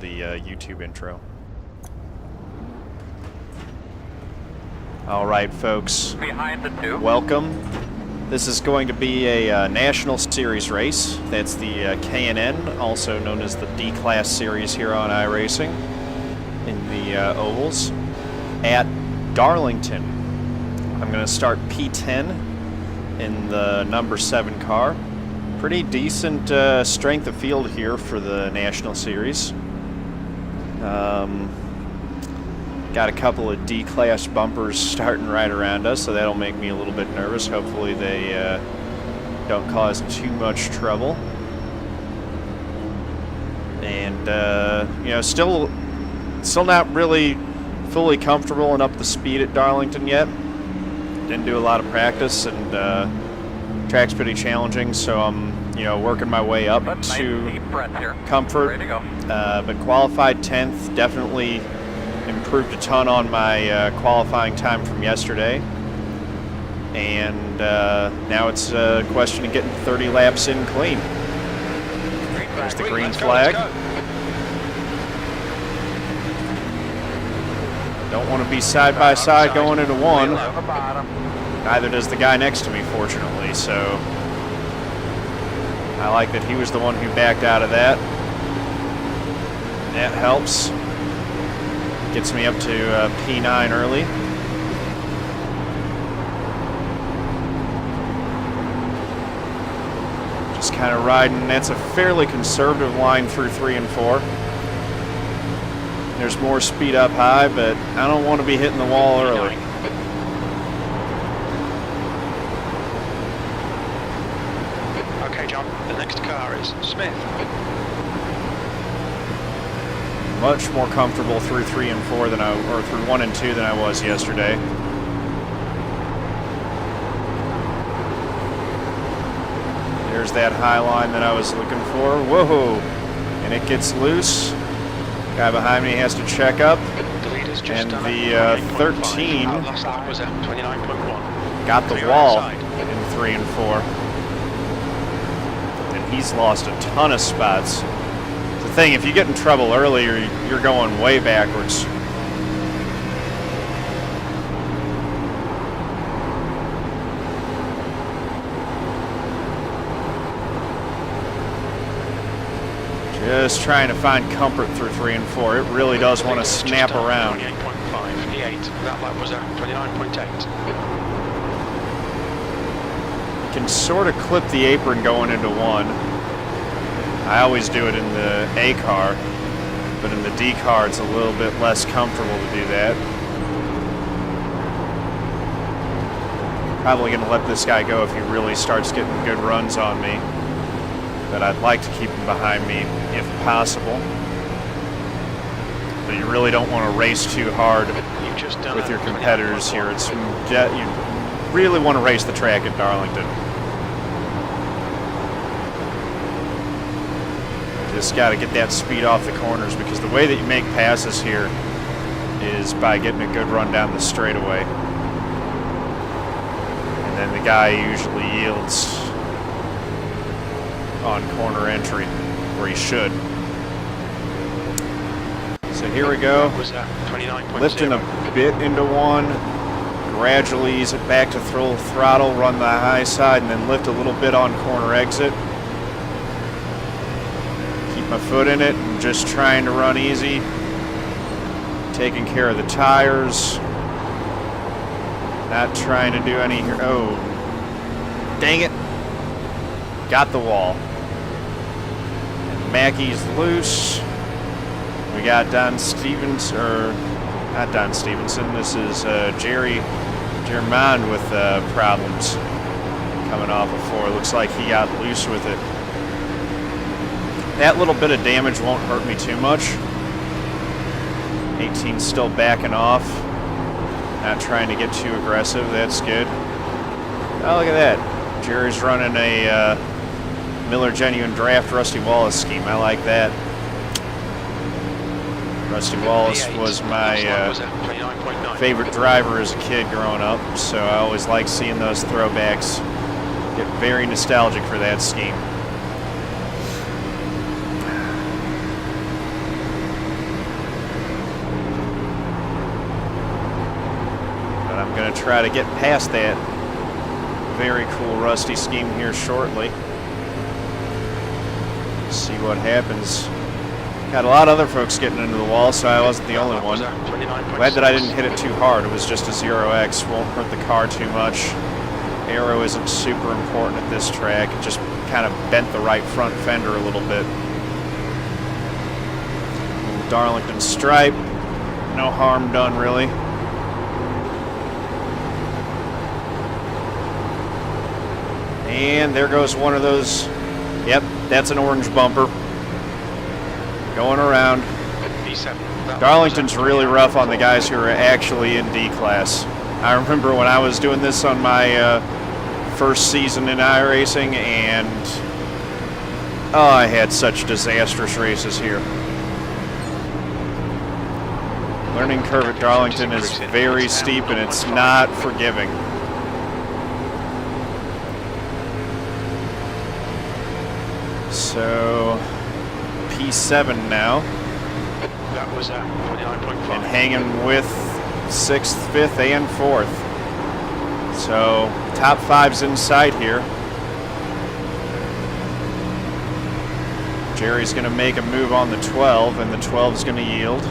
the YouTube intro. All right, folks. Behind the two. Welcome. This is going to be a National Series race. That's the K&N, also known as the D-Class Series here on iRacing in the ovals at Darlington. I'm going to start P10 in the number 7 car. Pretty decent strength of field here for the National Series. Got a couple of D-Class bumpers starting right around us, so that'll make me a little bit nervous. Hopefully they don't cause too much trouble. And, you know, still not really fully comfortable and up the speed at Darlington yet. Didn't do a lot of practice, and track's pretty challenging, so I'm, you know, working my way up to comfort. But qualified 10th, definitely improved a ton on my qualifying time from yesterday. And now it's a question of getting 30 laps in clean. There's the green flag. Don't want to be side by side going into one. Neither does the guy next to me, fortunately, so I like that he was the one who backed out of that. That helps. Gets me up to P9 early. Just kind of riding. That's a fairly conservative line through 3 and 4. There's more speed up high, but I don't want to be hitting the wall early. Okay, John, the next car is Smith. Much more comfortable through 3 and 4 than or through 1 and 2 than I was yesterday. There's that high line that I was looking for. Whoa! And it gets loose. Guy behind me has to check up. And the 13 got the wall in 3 and 4. And he's lost a ton of spots. The thing, if you get in trouble early, you're going way backwards. Just trying to find comfort through 3 and 4. It really does want to snap around. 28.5, P8. That lap was at 29.8. Can sort of clip the apron going into 1. I always do it in the A car, but in the D car it's a little bit less comfortable to do that. Probably going to let this guy go if he really starts getting good runs on me. But I'd like to keep him behind me if possible. But you really don't want to race too hard with your competitors here. It's you really want to race the track at Darlington. Just got to get that speed off the corners, because the way that you make passes here is by getting a good run down the straightaway. And then the guy usually yields on corner entry, where he should. So here we go. Lifting a bit into 1. Gradually ease it back to full throttle, run the high side, and then lift a little bit on corner exit. Keep my foot in it and just trying to run easy. Taking care of the tires. Not trying to do any... Oh, dang it. Got the wall. And Mackey's loose. We got Don Stephenson, or not Don Stephenson, this is Germán with problems coming off of 4. Looks like he got loose with it. That little bit of damage won't hurt me too much. 18's still backing off. Not trying to get too aggressive, that's good. Oh, look at that. Jerry's running a Miller Genuine Draft Rusty Wallace scheme. I like that. Rusty Wallace was my favorite driver as a kid growing up, so I always like seeing those throwbacks. Get very nostalgic for that scheme. going to try to get past that very cool rusty scheme here shortly. See what happens. Got a lot of other folks getting into the wall, so I wasn't the only one. Glad that I didn't hit it too hard. It was just a 0x. Won't hurt the car too much. Aero isn't super important at this track. It just kind of bent the right front fender a little bit. Darlington stripe. No harm done, really. And there goes one of those. Yep, that's an orange bumper. Going around. Darlington's really rough on the guys who are actually in D class. I remember when I was doing this on my first season in iRacing, and oh, I had such disastrous races here. Learning curve at Darlington is very steep and it's not forgiving. So P7 now. That was 29.5. And hanging with 6th, 5th, and 4th. So top 5's in sight here. Jerry's going to make a move on the 12, and the 12's going to yield.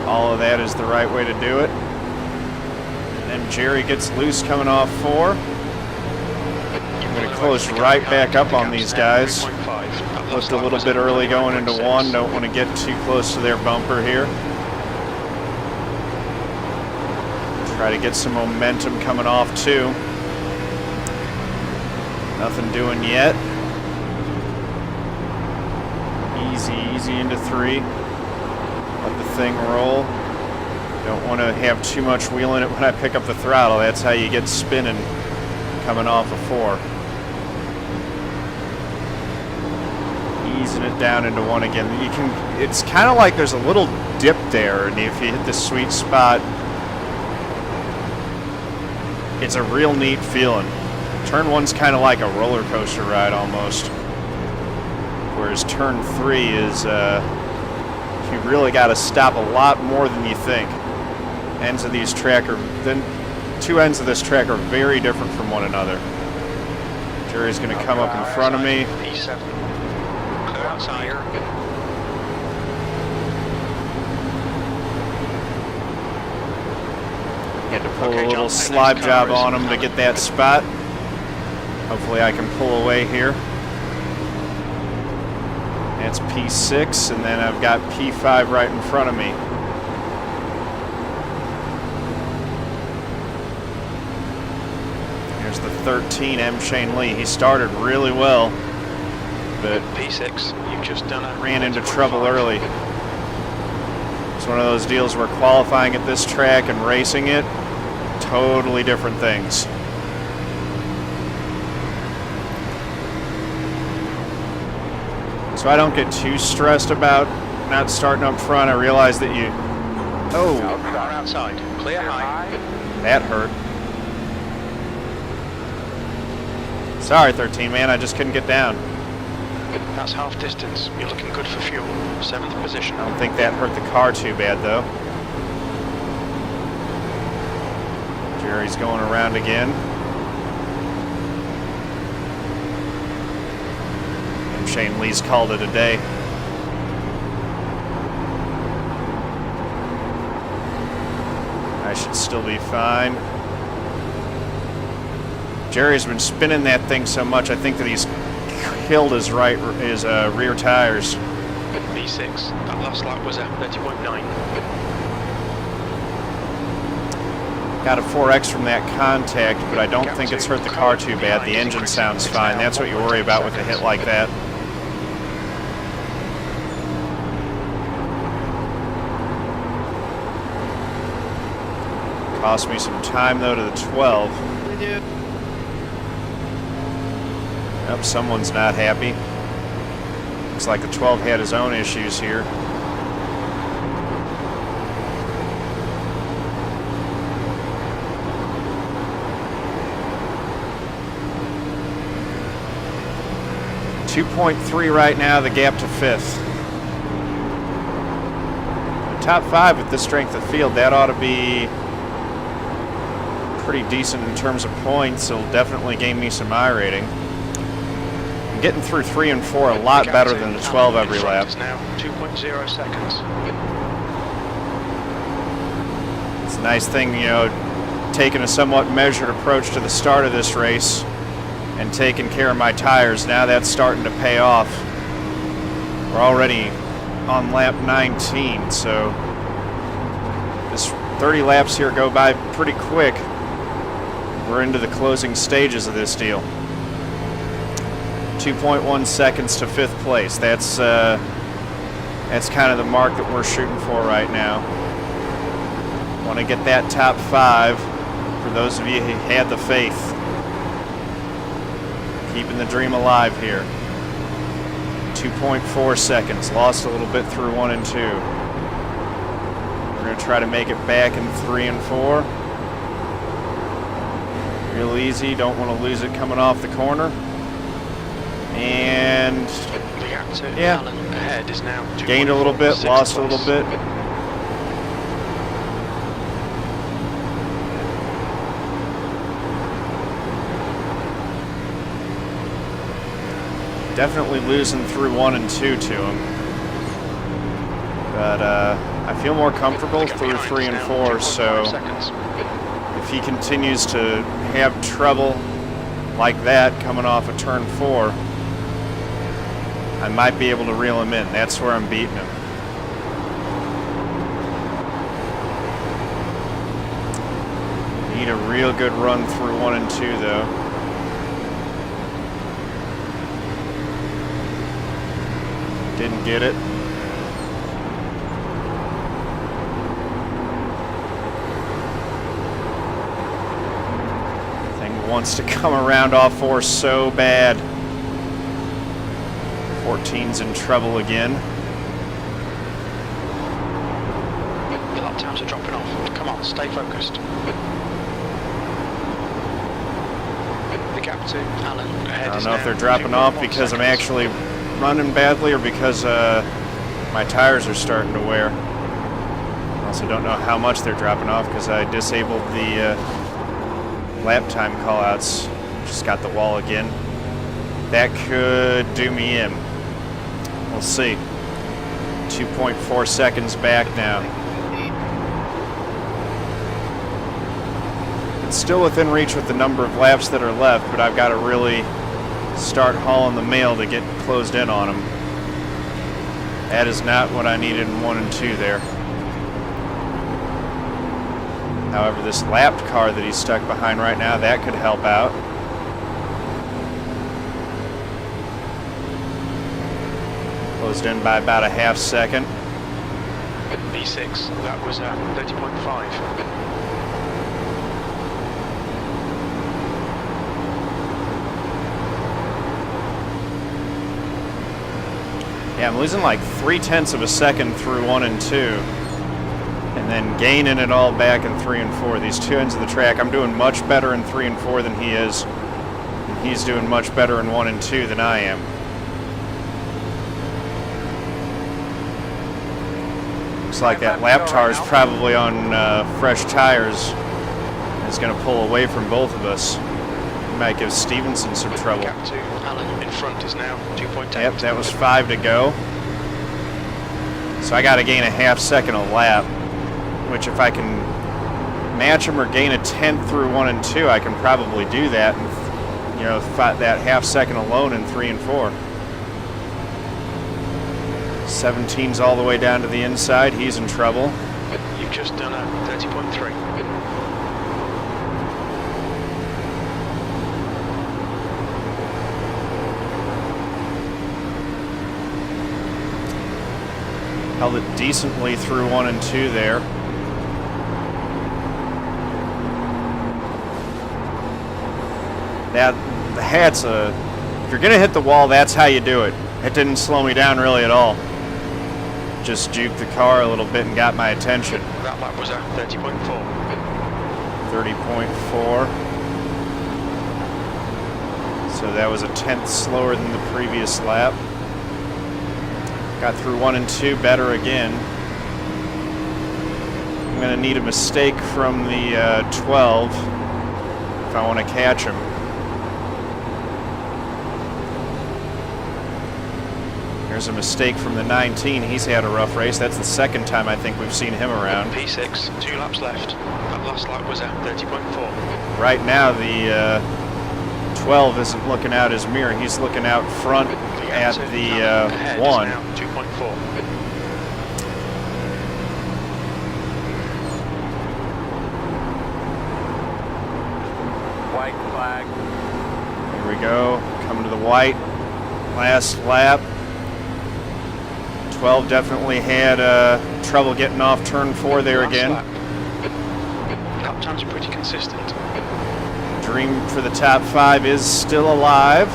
All of that is the right way to do it. And then Jerry gets loose coming off 4. I'm going to close right back up on these guys. Looked a little bit early going into 1. Don't want to get too close to their bumper here. Try to get some momentum coming off 2. Nothing doing yet. Easy into 3. Let the thing roll. Don't want to have too much wheel in it when I pick up the throttle. That's how you get spinning coming off of 4. Easing it down into 1 again. You can. It's kind of like there's a little dip there, and if you hit the sweet spot, it's a real neat feeling. Turn 1's kind of like a roller coaster ride almost, whereas turn 3 is you really got to stop a lot more than you think. Ends of these track are then 2 ends of this track are very different from one another. Jerry's going to come up in front of me. P7. Clear outside. Had to pull a little slide job on him to get that spot. Hopefully I can pull away here. That's P6, and then I've got P5 right in front of me. Here's the 13, M. Shane Lee. He started really well, but P6, you've just done it. Ran into trouble early. It's one of those deals where qualifying at this track and racing it, totally different things. So I don't get too stressed about not starting up front. I realize that you... Oh. Car outside. Clear high. That hurt. Sorry, 13, man. I just couldn't get down. That's half distance. You're looking good for fuel. 7th position. I don't think that hurt the car too bad, though. Jerry's going around again. Shane Lee's called it a day. I should still be fine. Jerry's been spinning that thing so much, I think that he's killed his rear tires. B6. That last lap was at 30.9. Got a 4X from that contact, but I don't think it's hurt the car too bad. The engine sounds fine. That's what you worry about with a hit like that. Cost me some time though to the 12. Yep, someone's not happy. Looks like the 12 had his own issues here. .3 right now, the gap to 5th. top 5 with this strength of field. That ought to be pretty decent in terms of points. It'll definitely gain me some I rating. I'm getting through 3 and 4 a lot better than the 12 every lap. Now 2.0 seconds. It's a nice thing, you know, taking a somewhat measured approach to the start of this race and taking care of my tires. Now that's starting to pay off. We're already on lap 19, so this 30 laps here go by pretty quick. We're into the closing stages of this deal. 2.1 seconds to 5th place. That's kind of the mark that we're shooting for right now. Want to get that top 5 for those of you who had the faith. Keeping the dream alive here. 2.4 seconds. Lost a little bit through 1 and 2. We're going to try to make it back in 3 and 4. Real easy. Don't want to lose it coming off the corner. And yeah, ahead is now gained a little bit, lost a little bit. Definitely losing through 1 and 2 to him. But I feel more comfortable through 3 and 4, so if he continues to have trouble like that coming off of turn 4, I might be able to reel him in. That's where I'm beating him. Need a real good run through 1 and 2 though. Didn't get it. Thing wants to come around off 4 so bad. 14's in trouble again. Your lap times are dropping off. Come on, stay focused. The gap to Alan ahead. I don't know if they're dropping off because I'm actually running badly or because my tires are starting to wear. I also don't know how much they're dropping off because I disabled the lap time callouts. Just got the wall again. That could do me in. We'll see. 2.4 seconds back now. It's still within reach with the number of laps that are left, but I've got to really start hauling the mail to get closed in on him. That is not what I needed in 1 and 2 there. However, this lapped car that he's stuck behind right now, that could help out. Closed in by about a half second. B6, that was 30.5. Yeah, I'm losing like 0.3 of a second through 1 and 2. And then gaining it all back in 3 and 4. These two ends of the track, I'm doing much better in 3 and 4 than he is. And he's doing much better in 1 and 2 than I am. Looks like that lap car is probably on fresh tires. It's going to pull away from both of us. Might give Stephenson some trouble. Gap to Alan in front is now 2.8. Yep, that was 5 to go. So I got to gain a half second a lap, which if I can match him or gain a 10th through 1 and 2, I can probably do that. And, you know, that half second alone in 3 and 4. 17's all the way down to the inside. He's in trouble. You've just done a 30.3. Held it decently through 1 and 2 there. That the hat's a. If you're gonna hit the wall, that's how you do it. It didn't slow me down really at all. Just juked the car a little bit and got my attention. That lap was a 30.4. 30.4. So that was a 10th slower than the previous lap. Got through 1 and 2 better again. I'm going to need a mistake from the 12 if I want to catch him. There's a mistake from the 19. He's had a rough race. That's the second time I think we've seen him around. P6, 2 laps left. That last lap was at 30.4. Right now, the 12 isn't looking out his mirror. He's looking out front at the 1. 2.4. White flag. Here we go. Coming to the white. Last lap. 12 definitely had trouble getting off turn 4 there again. Lap times are pretty consistent. Dream for the top 5 is still alive.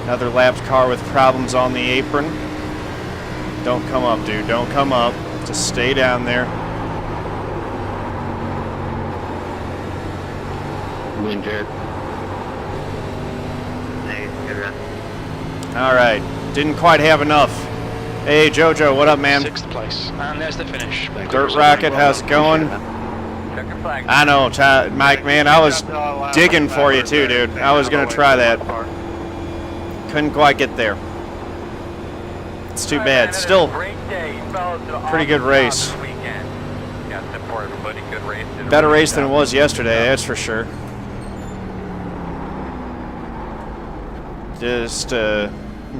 Another lapped car with problems on the apron. Don't come up, dude. Don't come up. Just stay down there. Winter. All right. Didn't quite have enough. Hey, Jojo, what up, man? 6th place. And there's the finish. Dirt Rocket, how's it going? Checker flag. I know, Mike, man. I was digging for you, too, dude. I was going to try that. Couldn't quite get there. It's too bad. Still, pretty good race. Better race than it was yesterday, that's for sure. Just, you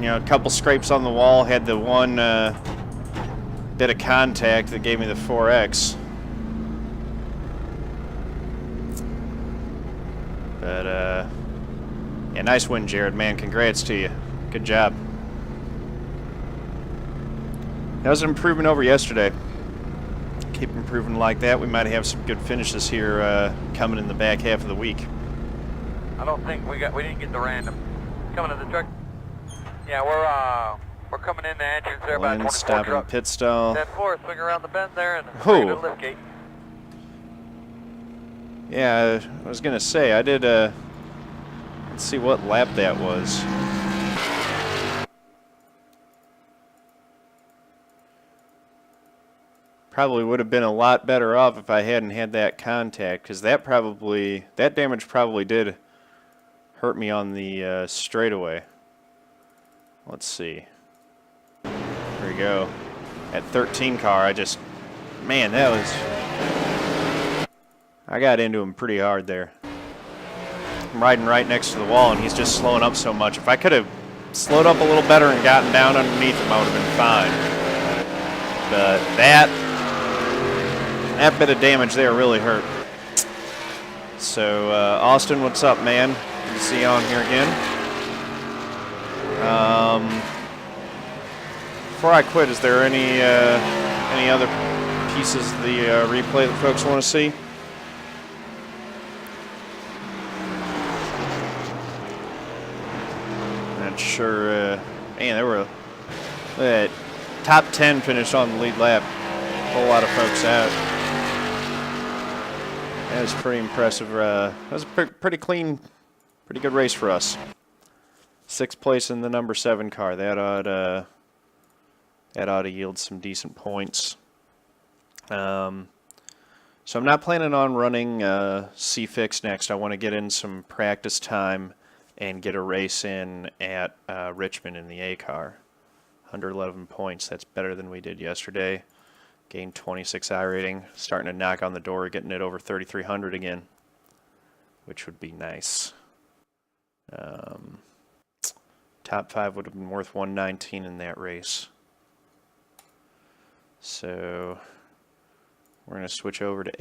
know, a couple scrapes on the wall. Had the one bit of contact that gave me the 4X. But, yeah, nice win, Jared, man. Congrats to you. Good job. That was an improvement over yesterday. Keep improving like that. We might have some good finishes here coming in the back half of the week. I don't think we didn't get the random. Coming to the truck. Yeah, we're coming in the entrance there about 24 stopping truck. pit stall. 10-4, swing around the bend there and Who? straight to the lift gate. Yeah, I was gonna say I did. Let's see what lap that was. Probably would have been a lot better off if I hadn't had that contact, because that damage probably did hurt me on the straightaway. Let's see. Here we go. At 13 car, man, that was. I got into him pretty hard there. I'm riding right next to the wall, and he's just slowing up so much. If I could have slowed up a little better and gotten down underneath him, I would have been fine. But that bit of damage there really hurt. So, Austin, what's up, man? Good to see you on here again. Before I quit, is there any other pieces of the replay that folks want to see? Not sure. Man, there were top 10 finished on the lead lap. A whole lot of folks out. That was pretty impressive. That was a pretty clean, pretty good race for us. 6th place in the number 7 car. That ought to yield some decent points. So I'm not planning on running C-Fix next. I want to get in some practice time and get a race in at Richmond in the A car. 111 points. That's better than we did yesterday. Gained 26 iRating. Starting to knock on the door, getting it over 3,300 again, which would be nice. Top 5 would have been worth 119 in that race. So we're going to switch over to